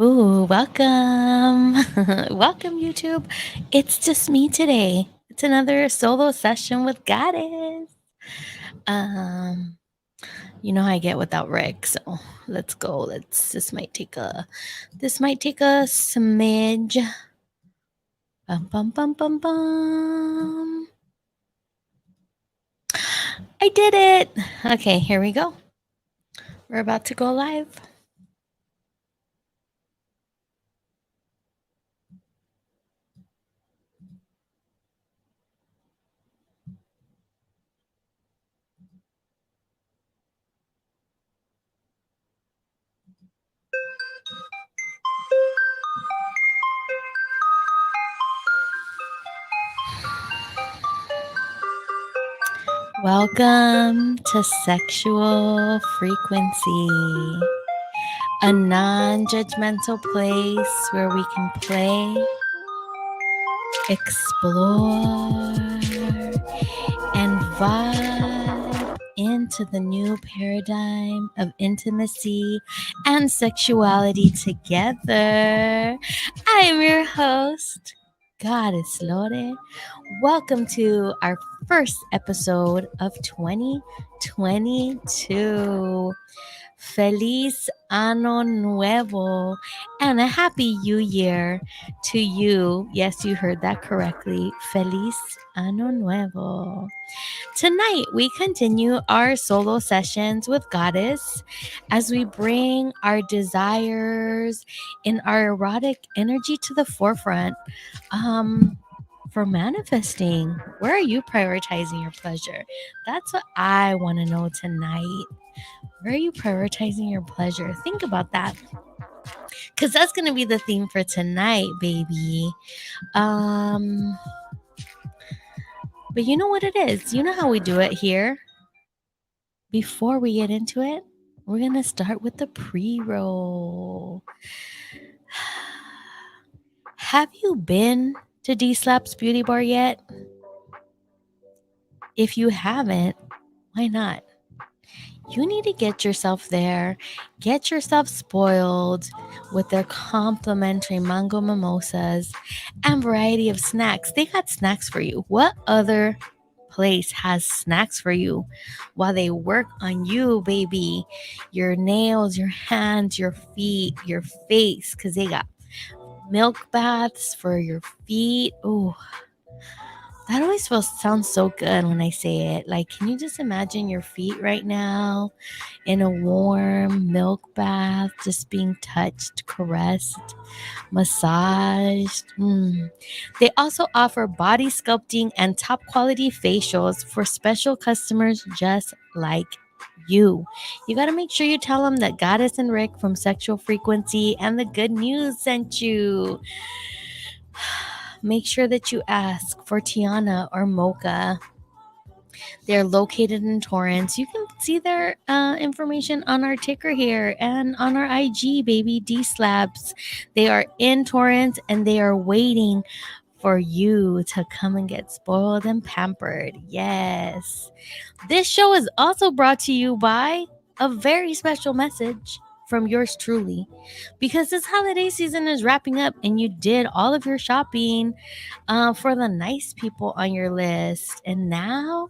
Ooh, welcome. Welcome, YouTube. It's just me today. It's another solo session with Goddess. Um, you know how I get without Rick, so let's go. This might take a smidge. Bum bum bum bum bum. I did it. Okay, here we go. We're about to go live. Welcome to Sexual Frequency, a non-judgmental place where we can play, explore, and vibe into the new paradigm of intimacy and sexuality together. I am your host, Goddess Lore. Welcome to our first episode of 2022. Feliz Año Nuevo and a happy New Year to you. Yes, you heard that correctly. Feliz Año Nuevo. Tonight, we continue our solo sessions with Goddess as we bring our desires and our erotic energy to the forefront. For manifesting, where are you prioritizing your pleasure? That's what I want to know tonight. Where are you prioritizing your pleasure? Think about that. Because that's going to be the theme for tonight, baby. But you know what it is? You know how we do it here? Before we get into it, we're going to start with the pre-roll. Have you been to D-Slap's Beauty Bar yet? If you haven't, why not? You need to get yourself there, get yourself spoiled with their complimentary mango mimosas and variety of snacks. They got snacks for you. What other place has snacks for you while they work on you, baby? Your nails, your hands, your feet, your face, because they got milk baths for your feet. Oh, that always sounds so good when I say it. Like, can you just imagine your feet right now in a warm milk bath, just being touched, caressed, massaged? They also offer body sculpting and top quality facials for special customers just like you. You got to make sure you tell them that Goddess and Rick from Sexual Frequency and the Good News sent you. Make sure that you ask for Tiana or Mocha. They're located in Torrance. You can see their information on our ticker here and on our IG, baby, D-Slabs. They are in Torrance and they are waiting for you to come and get spoiled and pampered. Yes. This show is also brought to you by a very special message from yours truly, because this holiday season is wrapping up and you did all of your shopping for the nice people on your list. And now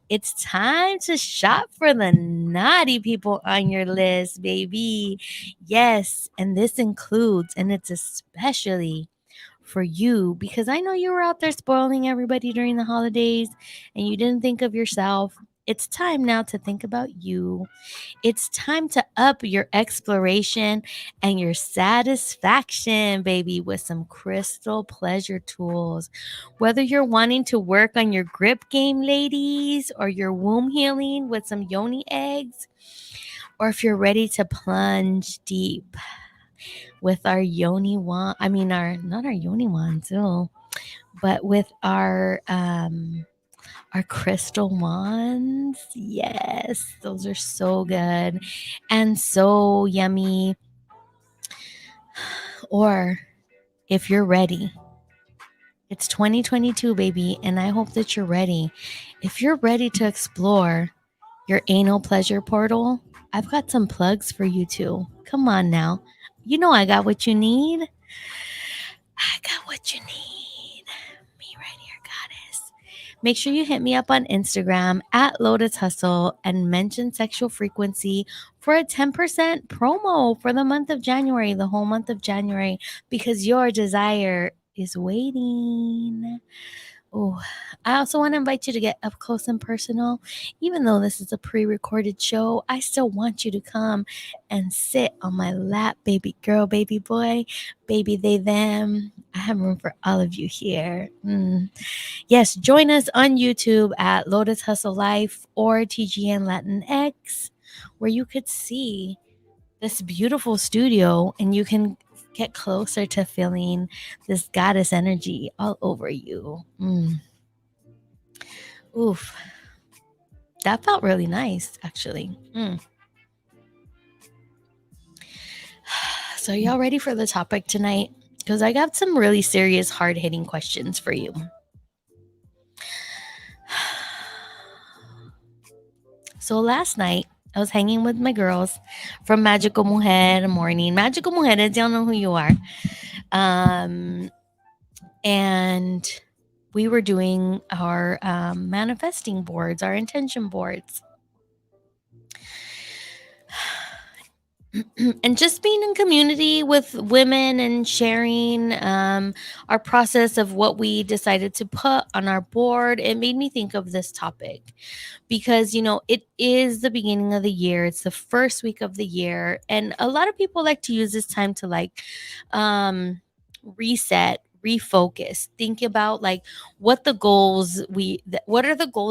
it's time to shop for the naughty people on your list, baby. Yes, and this includes, and it's especially for you, because I know you were out there spoiling everybody during the holidays and you didn't think of yourself. It's time now to think about you. It's time to up your exploration and your satisfaction, baby, with some crystal pleasure tools. Whether you're wanting to work on your grip game, ladies, or your womb healing with some yoni eggs, or if you're ready to plunge deep with our yoni wand, not our yoni wands, but with our crystal wands. Yes, those are so good and so yummy. Or if you're ready, it's 2022, baby, and I hope that you're ready. If you're ready to explore your anal pleasure portal, I've got some plugs for you too. Come on now. You know I got what you need. I got what you need. Me right here, goddess. Make sure you hit me up on Instagram at Lotus Hustle and mention sexual frequency for a 10% promo for the month of January, the whole month of January, because your desire is waiting. Oh, I also want to invite you to get up close and personal. Even though this is a pre recorded show, I still want you to come and sit on my lap, baby girl, baby boy, baby they, them. I have room for all of you here. Yes, join us on YouTube at Lotus Hustle Life or TGN Latinx, where you could see this beautiful studio and you can get closer to feeling this goddess energy all over you. Oof. That felt really nice, actually. So, y'all ready for the topic tonight? Because I got some really serious, hard hitting questions for you. So, last night, I was hanging with my girls from Magical Mujer Morning. Magical Mujeres, y'all know who you are. And we were doing our manifesting boards, our intention boards. And just being in community with women and sharing our process of what we decided to put on our board, it made me think of this topic because, you know, it is the beginning of the year. It's the first week of the year. And a lot of people like to use this time to like reset, refocus, think about like what are the goals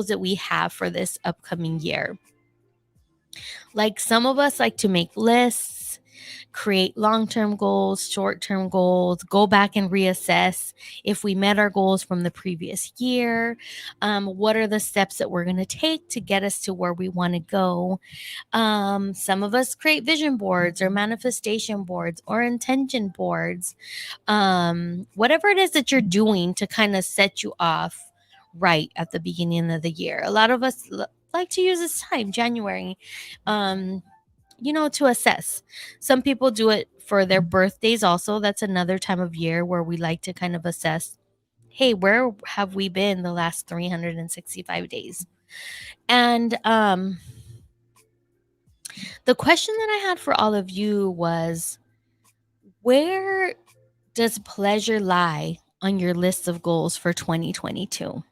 that we have for this upcoming year. Like some of us like to make lists, create long-term goals, short-term goals, go back and reassess if we met our goals from the previous year. What are the steps that we're going to take to get us to where we want to go? Some of us create vision boards or manifestation boards or intention boards. Whatever it is that you're doing to kind of set you off right at the beginning of the year. A lot of us like to use this time, January, to assess. Some people do it for their birthdays also. That's another time of year where we like to kind of assess, hey, where have we been the last 365 days? And the question that I had for all of you was, where does pleasure lie on your list of goals for 2022?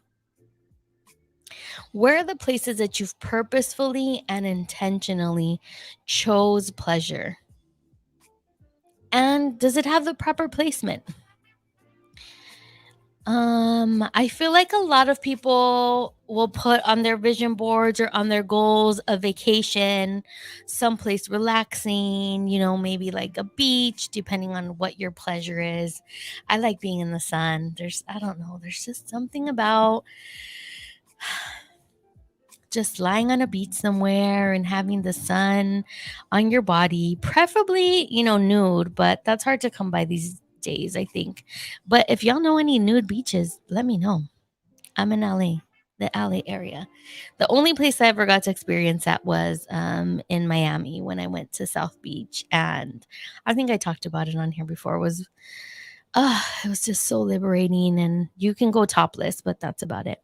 Where are the places that you've purposefully and intentionally chose pleasure? And does it have the proper placement? I feel like a lot of people will put on their vision boards or on their goals a vacation, someplace relaxing, maybe like a beach, depending on what your pleasure is. I like being in the sun. I don't know, there's just something about just lying on a beach somewhere and having the sun on your body, preferably, nude, but that's hard to come by these days, I think. But if y'all know any nude beaches, let me know. I'm in LA, the LA area. The only place I ever got to experience that was in Miami when I went to South Beach. And I think I talked about it on here before. It was just so liberating. And you can go topless, but that's about it.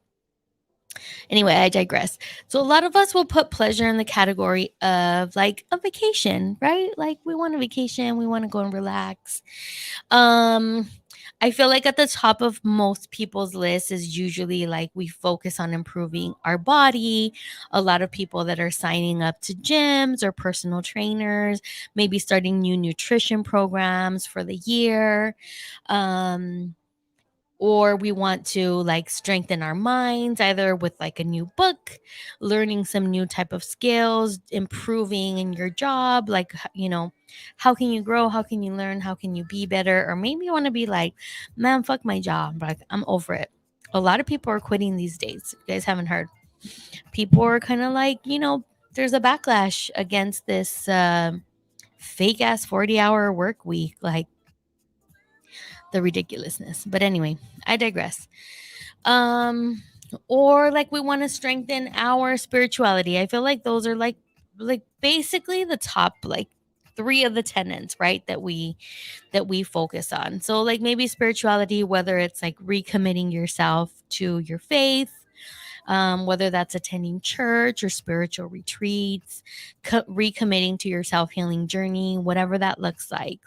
Anyway, I digress. So a lot of us will put pleasure in the category of like a vacation, right? Like we want a vacation, we want to go and relax. I feel like at the top of most people's list is usually like we focus on improving our body. A lot of people that are signing up to gyms or personal trainers, maybe starting new nutrition programs for the year. Or we want to like strengthen our minds either with like a new book, learning some new type of skills, improving in your job, like how can you grow, how can you learn, how can you be better? Or maybe you want to be like, man, fuck my job, like I'm over it. A lot of people are quitting these days. If you guys haven't heard, people are kind of like, there's a backlash against this fake ass 40-hour work week, like the ridiculousness. But anyway, I digress. Or like we want to strengthen our spirituality. I feel like those are like basically the top like three of the tenets, right, that we focus on. So like maybe spirituality, whether it's like recommitting yourself to your faith, whether that's attending church or spiritual retreats, recommitting to your self-healing journey, whatever that looks like.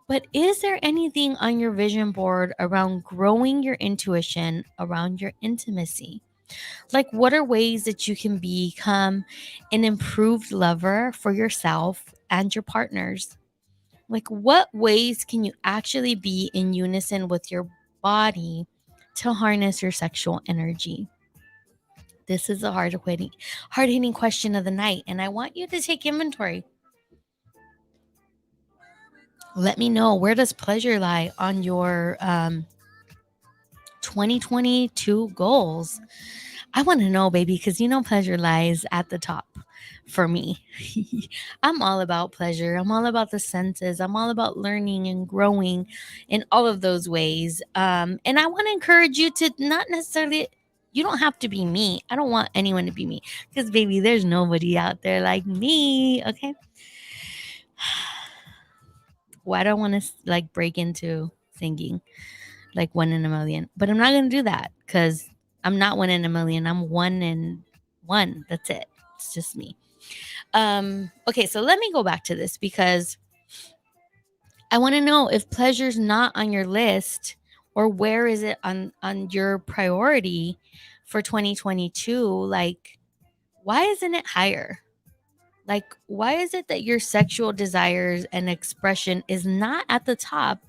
But is there anything on your vision board around growing your intuition, around your intimacy? Like, what are ways that you can become an improved lover for yourself and your partners? Like, what ways can you actually be in unison with your body to harness your sexual energy? This is a hard-hitting question of the night, and I want you to take inventory. Let me know, where does pleasure lie on your 2022 goals? I want to know, baby, because pleasure lies at the top for me. I'm all about pleasure. I'm all about the senses. I'm all about learning and growing in all of those ways. And I want to encourage you to not necessarily, you don't have to be me. I don't want anyone to be me because, baby, there's nobody out there like me. Okay. Why do I want to like break into singing like 1 in a million? But I'm not going to do that because I'm not 1 in a million. I'm 1 in 1. That's it. It's just me. Okay, so let me go back to this because I want to know if pleasure's not on your list, or where is it on your priority for 2022? Like, why isn't it higher? Like, why is it that your sexual desires and expression is not at the top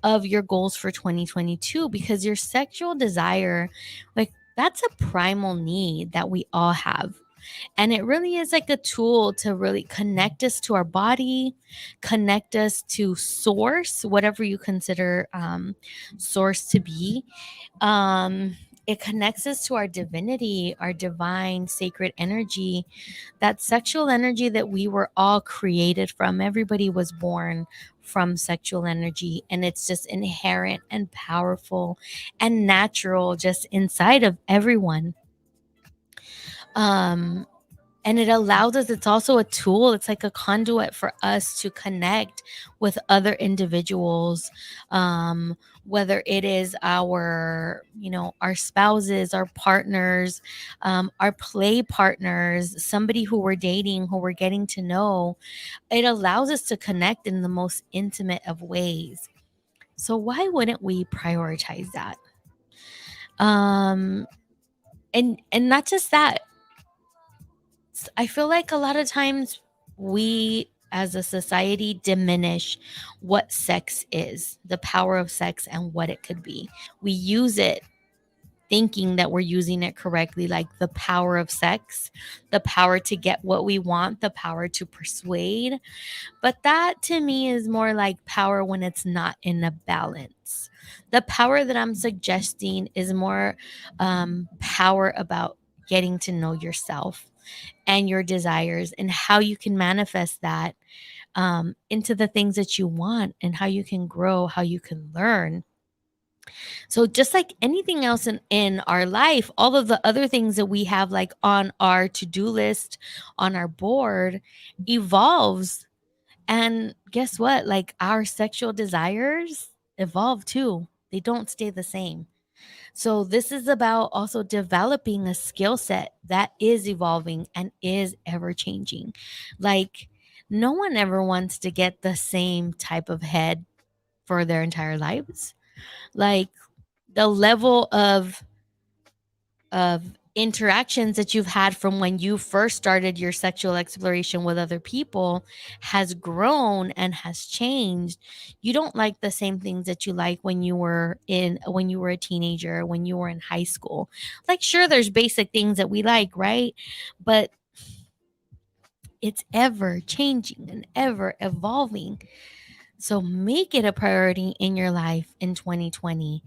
of your goals for 2022? Because your sexual desire, like, that's a primal need that we all have. And it really is like a tool to really connect us to our body, connect us to source, whatever you consider source to be. It connects us to our divinity, our divine sacred energy, that sexual energy that we were all created from. Everybody was born from sexual energy, and it's just inherent and powerful and natural just inside of everyone. And it allows us, it's also a tool, it's like a conduit for us to connect with other individuals, whether it is our spouses, our partners, our play partners, somebody who we're dating, who we're getting to know. It allows us to connect in the most intimate of ways. So why wouldn't we prioritize that? And not just that, I feel like a lot of times we as a society diminish what sex is, the power of sex and what it could be. We use it thinking that we're using it correctly, like the power of sex, the power to get what we want, the power to persuade. But that to me is more like power when it's not in a balance. The power that I'm suggesting is more power about getting to know yourself and your desires and how you can manifest that into the things that you want, and how you can grow, how you can learn. So just like anything else in our life, all of the other things that we have like on our to-do list, on our board, evolves. And guess what? Like, our sexual desires evolve too. They don't stay the same. So this is about also developing a skill set that is evolving and is ever changing. Like, no one ever wants to get the same type of head for their entire lives. Like, the level of interactions that you've had from when you first started your sexual exploration with other people has grown and has changed. You don't like the same things that you like when you were a teenager, when you were in high school. Like, sure, there's basic things that we like, right? But it's ever changing and ever evolving. So make it a priority in your life in 2020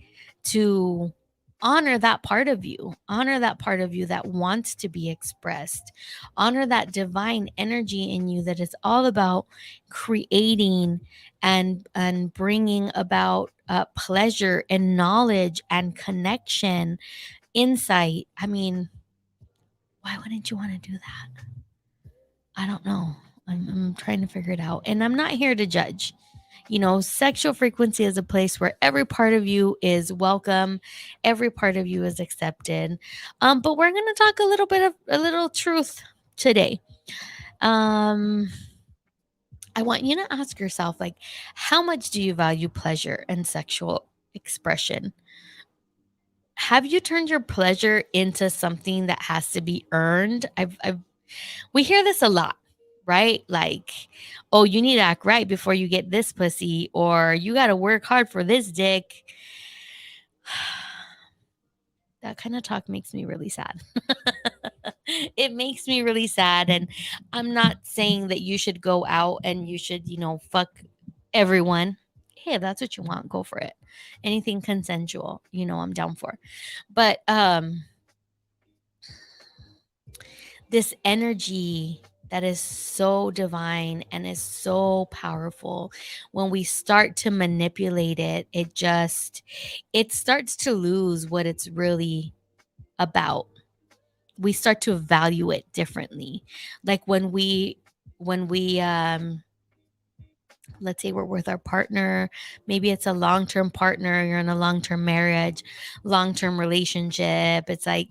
to honor that part of you, that wants to be expressed, honor that divine energy in you that is all about creating and bringing about pleasure and knowledge and connection, insight. I mean, why wouldn't you want to do that? I don't know. I'm trying to figure it out. And I'm not here to judge. Sexual frequency is a place where every part of you is welcome, every part of you is accepted. But we're going to talk a little truth today. I want you to ask yourself, like, how much do you value pleasure and sexual expression? Have you turned your pleasure into something that has to be earned? We hear this a lot, right? Like, oh, you need to act right before you get this pussy, or you got to work hard for this dick. That kind of talk makes me really sad. It makes me really sad. And I'm not saying that you should go out and you should, fuck everyone. Hey, if that's what you want, go for it. Anything consensual, I'm down for. But this energy that is so divine and is so powerful, when we start to manipulate it, it starts to lose what it's really about. We start to value it differently. Like when we let's say we're with our partner, maybe it's a long-term partner, you're in a long-term marriage, long-term relationship. It's like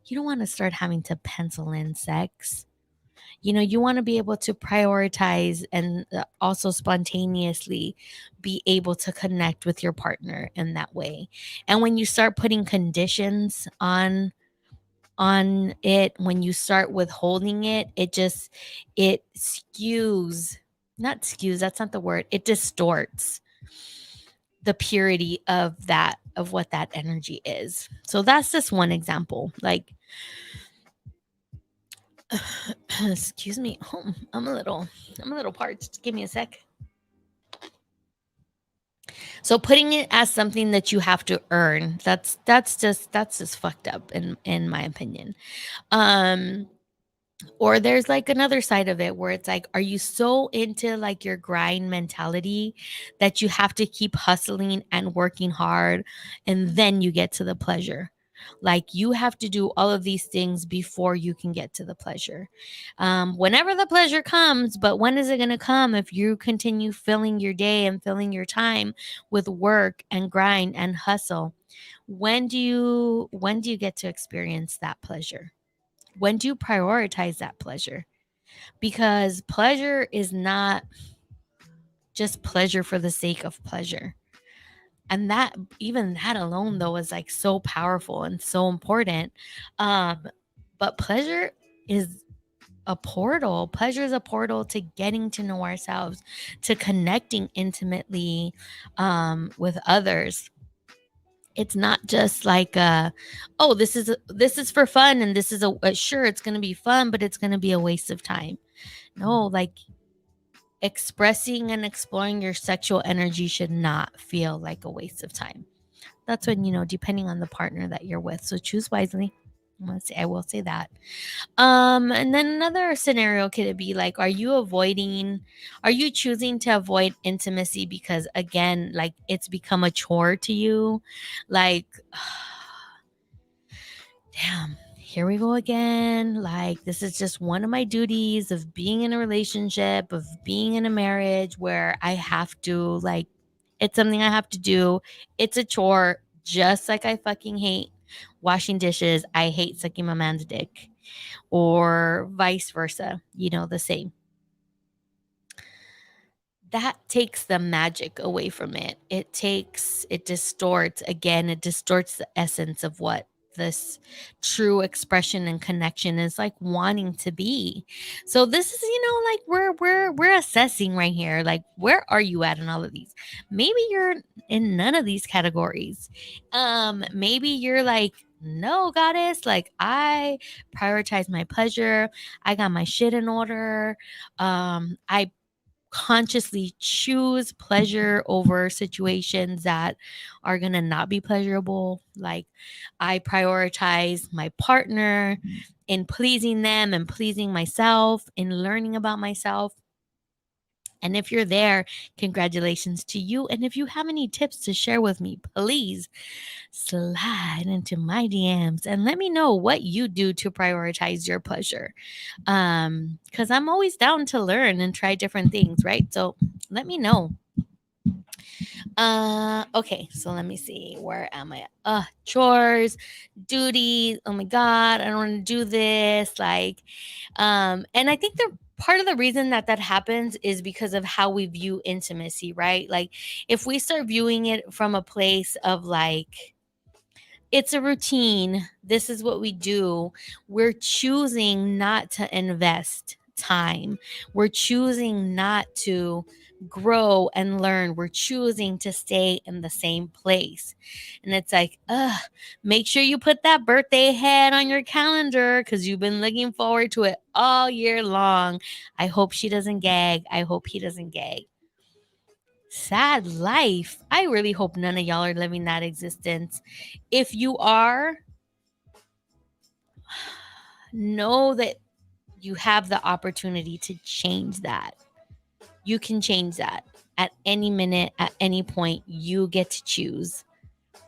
you don't want to start having to pencil in sex. You want to be able to prioritize and also spontaneously be able to connect with your partner in that way. And when you start putting conditions on it, when you start withholding it, it skews, not skews, that's not the word. It distorts the purity of what that energy is. So that's just one example. Like excuse me. Oh, I'm a little parched. Give me a sec. So putting it as something that you have to earn, that's just fucked up in my opinion. Um or there's like another side of it where it's like, are you so into like your grind mentality that you have to keep hustling and working hard and then you get to the pleasure? Like you have to do all of these things before you can get to the pleasure. Whenever the pleasure comes, but when is it going to come if you continue filling your day and filling your time with work and grind and hustle? When do you get to experience that pleasure? When do you prioritize that pleasure? Because pleasure is not just pleasure for the sake of pleasure. And that, even that alone though, is like so powerful and so important. But pleasure is a portal. Pleasure is a portal to getting to know ourselves, to connecting intimately with others. It's not just like oh, this is for fun, and this is sure, it's going to be fun, but it's going to be a waste of time. No, like expressing and exploring your sexual energy should not feel like a waste of time. That's when, depending on the partner that you're with. So choose wisely. I will say that. And then another scenario could it be like, are you choosing to avoid intimacy because again, like it's become a chore to you? Like, damn, here we go again. Like, this is just one of my duties of being in a relationship, of being in a marriage where I have to, like, it's something I have to do. It's a chore, just like I fucking hate washing dishes. I hate sucking my man's dick, or vice versa, the same. That takes the magic away from it. It distorts, again, it distorts the essence of what this true expression and connection is like wanting to be. So this is, like we're assessing right here. Like, where are you at in all of these? Maybe you're in none of these categories. Maybe you're like, no, goddess, like I prioritize my pleasure. I got my shit in order. I consciously choose pleasure over situations that are going to not be pleasurable. Like, I prioritize my partner in pleasing them and pleasing myself, in learning about myself. And if you're there, congratulations to you. And if you have any tips to share with me, please slide into my DMs and let me know what you do to prioritize your pleasure. Because I'm always down to learn and try different things, right? So let me know. Okay, so let me see. Where am I? Chores, duties. Oh my god, I don't want to do this. And I think the part of the reason that that happens is because of how we view intimacy, right? Like, if we start viewing it from a place of like, it's a routine, this is what we do, we're choosing not to invest time. We're choosing not to grow and learn. We're choosing to stay in the same place. And it's like, make sure you put that birthday head on your calendar because you've been looking forward to it all year long. I hope she doesn't gag. I hope he doesn't gag. Sad life. I really hope none of y'all are living that existence. If you are, know that you have the opportunity to change that. You can change that at any minute, at any point. You get to choose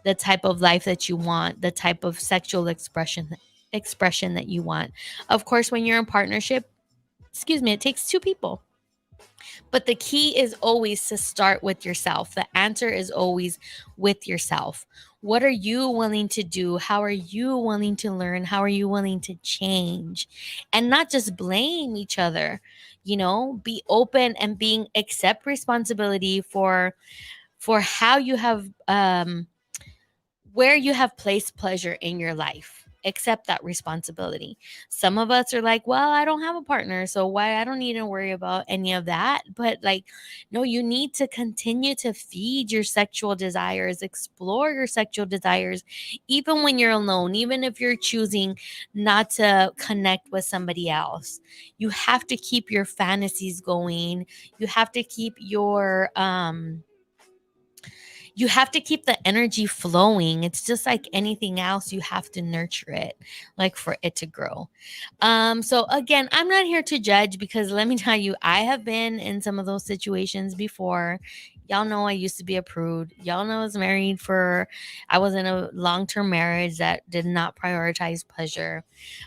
the type of life that you want, the type of sexual expression that you want. Of course, when you're in partnership, it takes two people. But the key is always to start with yourself. The answer is always with yourself. What are you willing to do? How are you willing to learn? How are you willing to change? And not just blame each other. Be open and accept responsibility for how you have where you have placed pleasure in your life. Accept that responsibility. Some of us are like, well, I don't have a partner, so why I don't need to worry about any of that. But like, no, you need to continue to feed your sexual desires, explore your sexual desires, even when you're alone, even if you're choosing not to connect with somebody else. You have to keep your fantasies going. You have to keep your the energy flowing. It's just like anything else. You have to nurture it, like, for it to grow. So again, I'm not here to judge, because let me tell you, I have been in some of those situations before. Y'all know I used to be a prude. Y'all know I was in a long-term marriage that did not prioritize pleasure.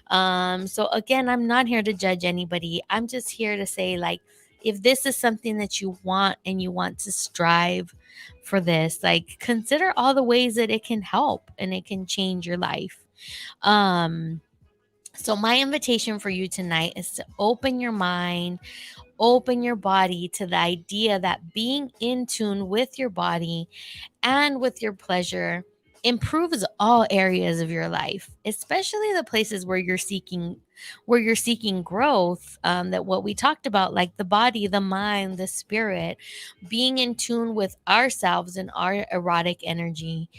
So again, I'm not here to judge anybody. I'm just here to say, like, if this is something that you want and you want to strive for this, like, consider all the ways that it can help and it can change your life. So my invitation for you tonight is to open your mind, open your body to the idea that being in tune with your body and with your pleasure improves all areas of your life, especially the places where you're seeking growth. That what we talked about, like the body, the mind, the spirit, being in tune with ourselves and our erotic energy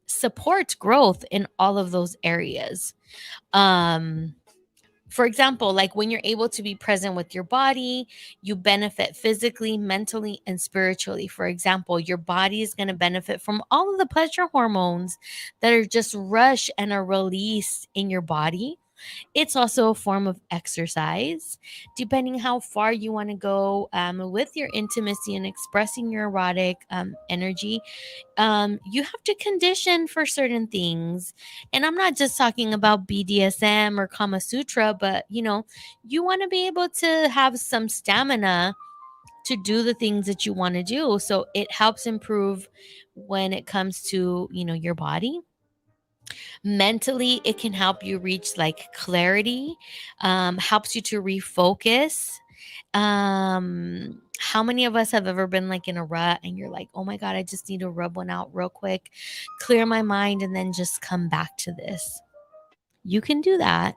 supports growth in all of those areas. For example, like, when you're able to be present with your body, you benefit physically, mentally, and spiritually. For example, your body is going to benefit from all of the pleasure hormones that are just rush and are released in your body. It's also a form of exercise, depending how far you want to go with your intimacy and expressing your erotic energy. You have to condition for certain things. And I'm not just talking about BDSM or Kama Sutra, but you want to be able to have some stamina to do the things that you want to do. So it helps improve when it comes to, your body. Mentally, it can help you reach like clarity, helps you to refocus. How many of us have ever been like in a rut and you're like, oh my God, I just need to rub one out real quick, clear my mind, and then just come back to this? You can do that.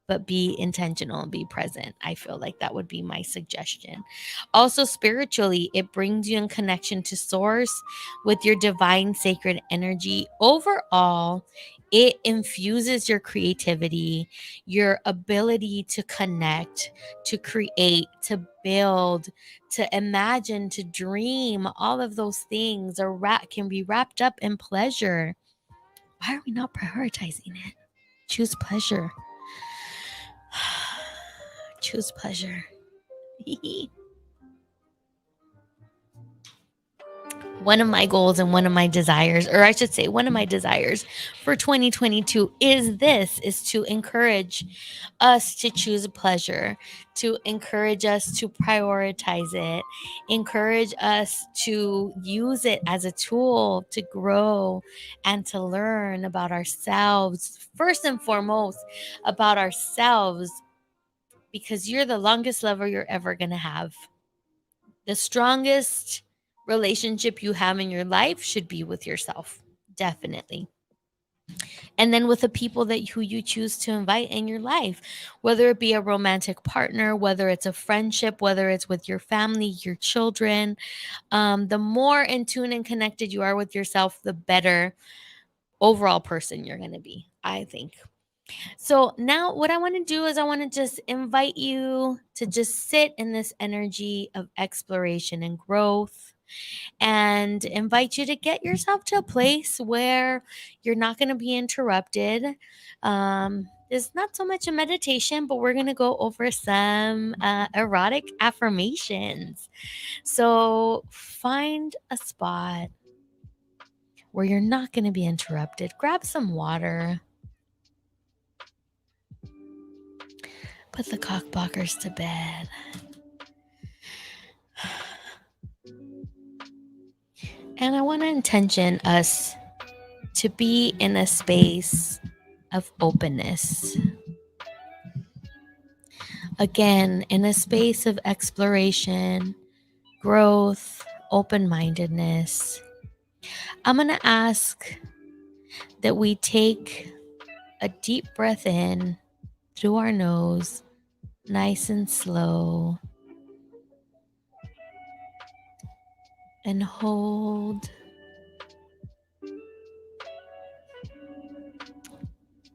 But be intentional and be present. I feel like that would be my suggestion. Also, spiritually, it brings you in connection to source with your divine sacred energy. Overall, it infuses your creativity, your ability to connect, to create, to build, to imagine, to dream. All of those things can be wrapped up in pleasure. Why are we not prioritizing it? Choose pleasure. Choose pleasure. One of my goals and one of my desires, or I should say one of my desires for 2022 is to encourage us to choose pleasure, to encourage us to prioritize it, encourage us to use it as a tool to grow and to learn about ourselves. First and foremost, about ourselves, because you're the longest lover you're ever going to have. The strongest relationship you have in your life should be with yourself, definitely. And then with the people that who you choose to invite in your life, whether it be a romantic partner, whether it's a friendship, whether it's with your family, your children, the more in tune and connected you are with yourself, the better overall person you're going to be, I think. So now what I want to do is I want to just invite you to just sit in this energy of exploration and growth, and invite you to get yourself to a place where you're not going to be interrupted. It's not so much a meditation, but we're going to go over some erotic affirmations. So find a spot where you're not going to be interrupted. Grab some water. Put the cockblockers to bed. And I want to intention us to be in a space of openness. Again, in a space of exploration, growth, open-mindedness. I'm going to ask that we take a deep breath in through our nose, nice and slow, and hold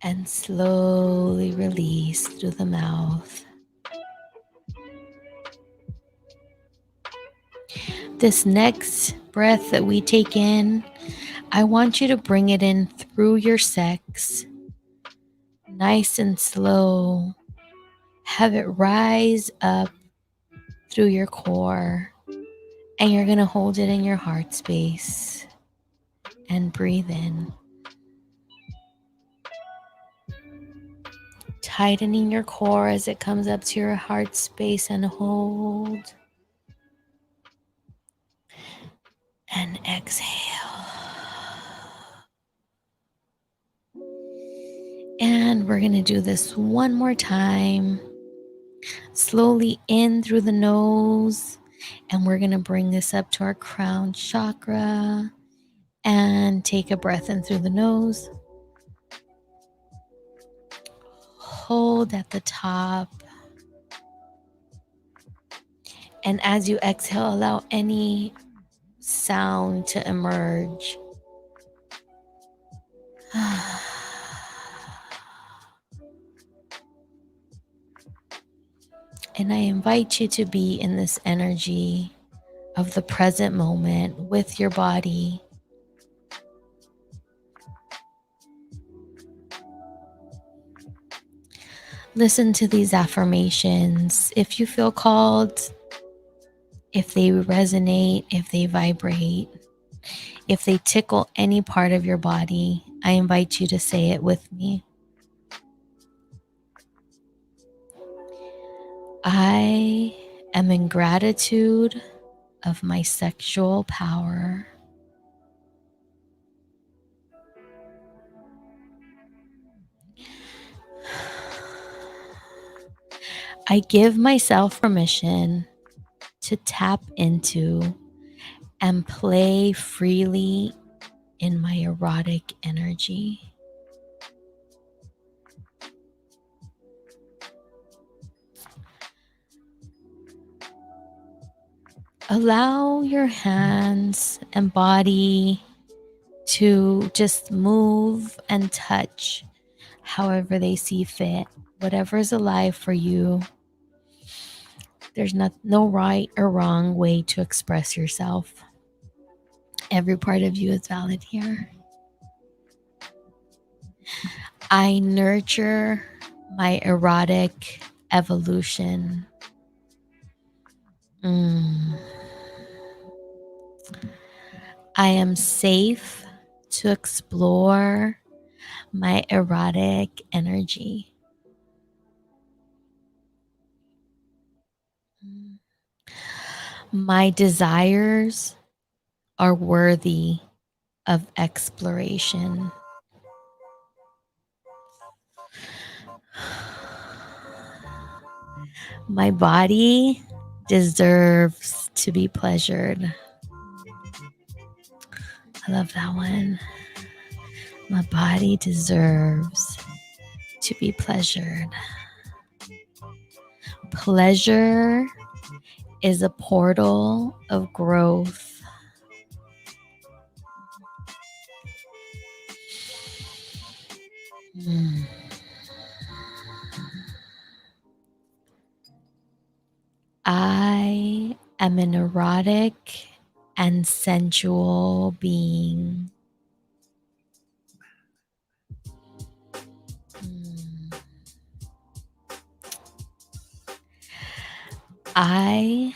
and slowly release through the mouth. This next breath that we take in, I want you to bring it in through your sex, nice and slow. Have it rise up through your core, and you're going to hold it in your heart space and breathe in. Tightening your core as it comes up to your heart space, and hold. And exhale. And we're going to do this one more time. Slowly in through the nose. And we're going to bring this up to our crown chakra. And take a breath in through the nose. Hold at the top. And as you exhale, allow any sound to emerge. And I invite you to be in this energy of the present moment with your body. Listen to these affirmations. If you feel called, if they resonate, if they vibrate, if they tickle any part of your body, I invite you to say it with me. I am in gratitude of my sexual power. I give myself permission to tap into and play freely in my erotic energy. Allow your hands and body to just move and touch however they see fit. Whatever is alive for you. There's no right or wrong way to express yourself. Every part of you is valid here. I nurture my erotic evolution. Mm. I am safe to explore my erotic energy. My desires are worthy of exploration. My body deserves to be pleasured. I love that one. My body deserves to be pleasured. Pleasure is a portal of growth. Mm. I am an erotic and sensual being. Mm. I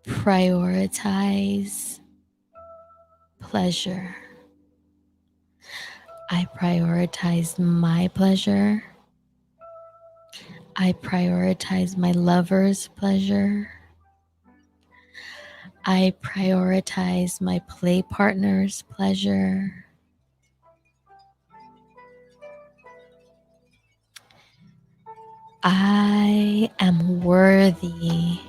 prioritize pleasure. I prioritize my pleasure. I prioritize my lover's pleasure. I prioritize my play partner's pleasure. I am worthy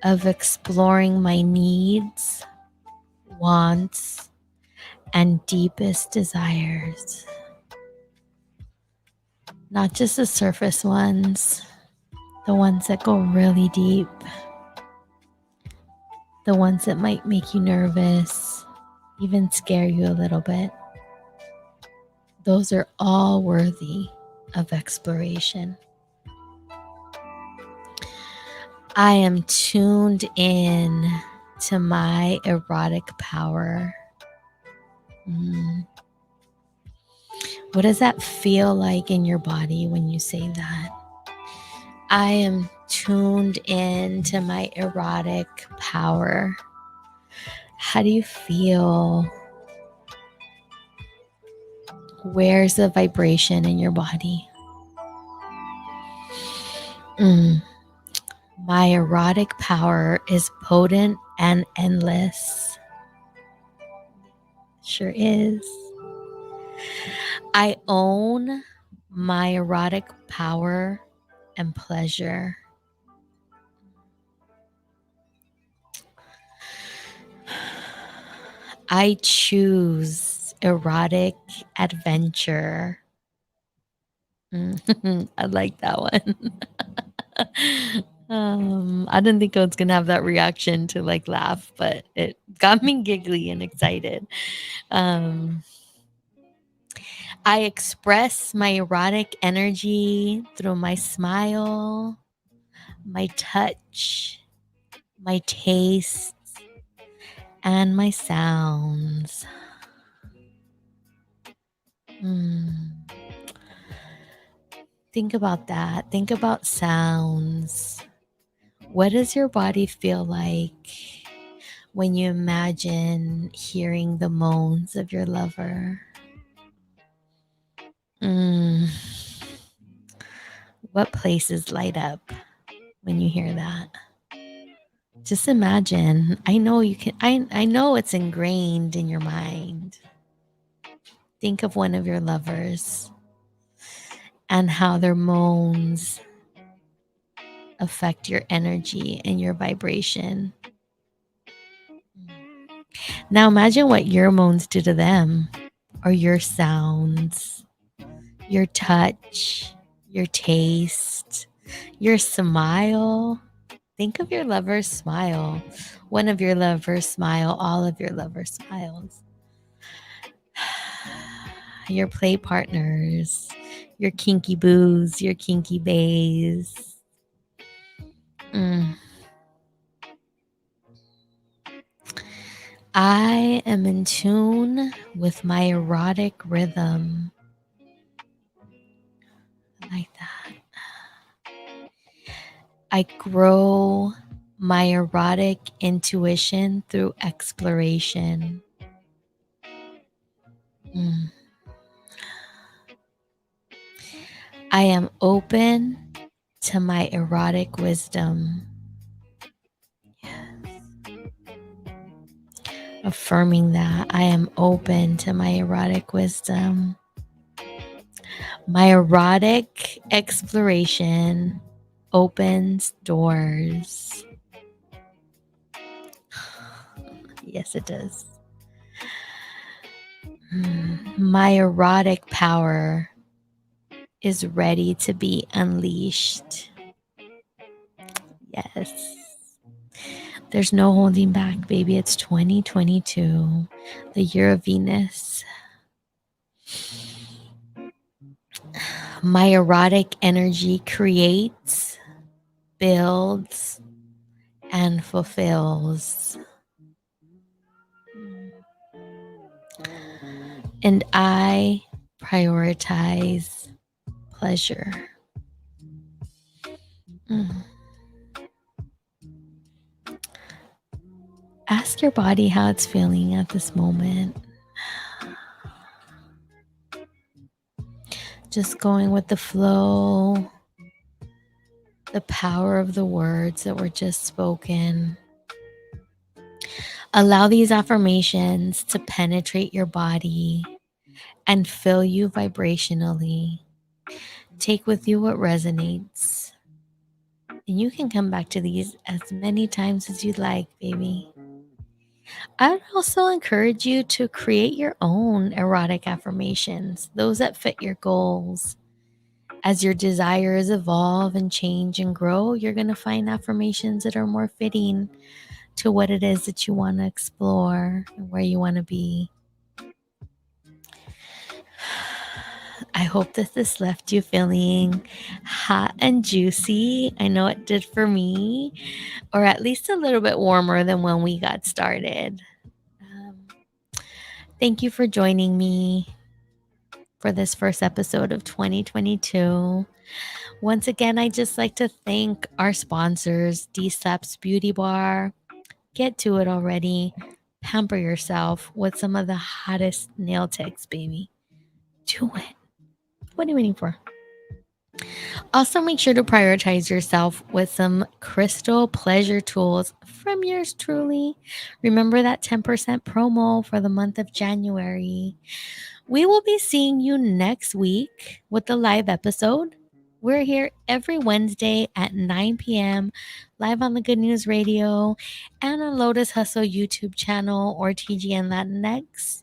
of exploring my needs, wants, and deepest desires. Not just the surface ones, the ones that go really deep, the ones that might make you nervous, even scare you a little bit. Those are all worthy of exploration. I am tuned in to my erotic power. What does that feel like in your body when you say that? I am tuned in to my erotic power. How do you feel? Where's the vibration in your body? My erotic power is potent and endless. Sure is. I own my erotic power and pleasure. I choose erotic adventure. I like that one. I didn't think I was gonna have that reaction to like laugh, but it got me giggly and excited. I express my erotic energy through my smile, my touch, my taste, and my sounds. Think about that. Think about sounds. What does your body feel like when you imagine hearing the moans of your lover? What places light up when you hear that? Just imagine. I know you can I know it's ingrained in your mind. Think of one of your lovers and how their moans affect your energy and your vibration. Now imagine what your moans do to them, or your sounds, your touch, your taste, your smile. Think of your lover's smile, one of your lover's smile, all of your lover's smiles. Your play partners, your kinky boos, your kinky bays. I am in tune with my erotic rhythm. I like that. I grow my erotic intuition through exploration. I am open to my erotic wisdom. Affirming that I am open to my erotic wisdom. My erotic exploration opens doors. Yes, it does. My erotic power is ready to be unleashed. Yes. There's no holding back, baby. It's 2022, the year of Venus. My erotic energy creates, builds, and fulfills. And I prioritize pleasure. Ask your body how it's feeling at this moment. Just going with the flow, the power of the words that were just spoken. Allow these affirmations to penetrate your body and fill you vibrationally. Take with you what resonates. And you can come back to these as many times as you'd like, baby. I would also encourage you to create your own erotic affirmations, those that fit your goals. As your desires evolve and change and grow, you're going to find affirmations that are more fitting to what it is that you want to explore and where you want to be. I hope that this left you feeling hot and juicy. I know it did for me, or at least a little bit warmer than when we got started. Thank you for joining me for this first episode of 2022. Once again, I'd just like to thank our sponsors, DSAP's Beauty Bar. Get to it already. Pamper yourself with some of the hottest nail techs, baby. Do it. What are you waiting for? Also, make sure to prioritize yourself with some crystal pleasure tools from yours truly. Remember that 10% promo for the month of January. We will be seeing you next week with the live episode. We're here every Wednesday at 9 p.m. live on the Good News Radio and on Lotus Hustle YouTube channel or TGN Latinx.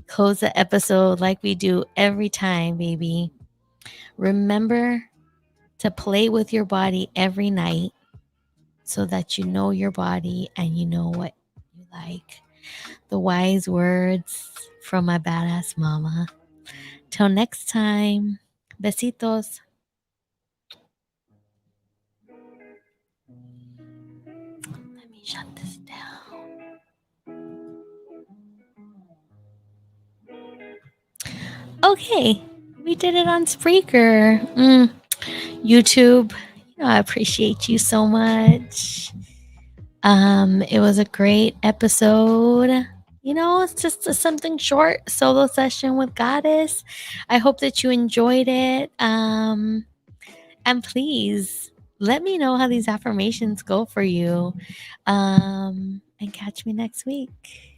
Close the episode like we do every time, baby. Remember to play with your body every night so that you know your body and you know what you like. The wise words from my badass mama. Till next time, besitos. Let me shut this down. Okay, we did it on Spreaker. YouTube, I appreciate you so much. It was a great episode. It's just something short solo session with Goddess. I hope that you enjoyed it. And please let me know how these affirmations go for you. And catch me next week.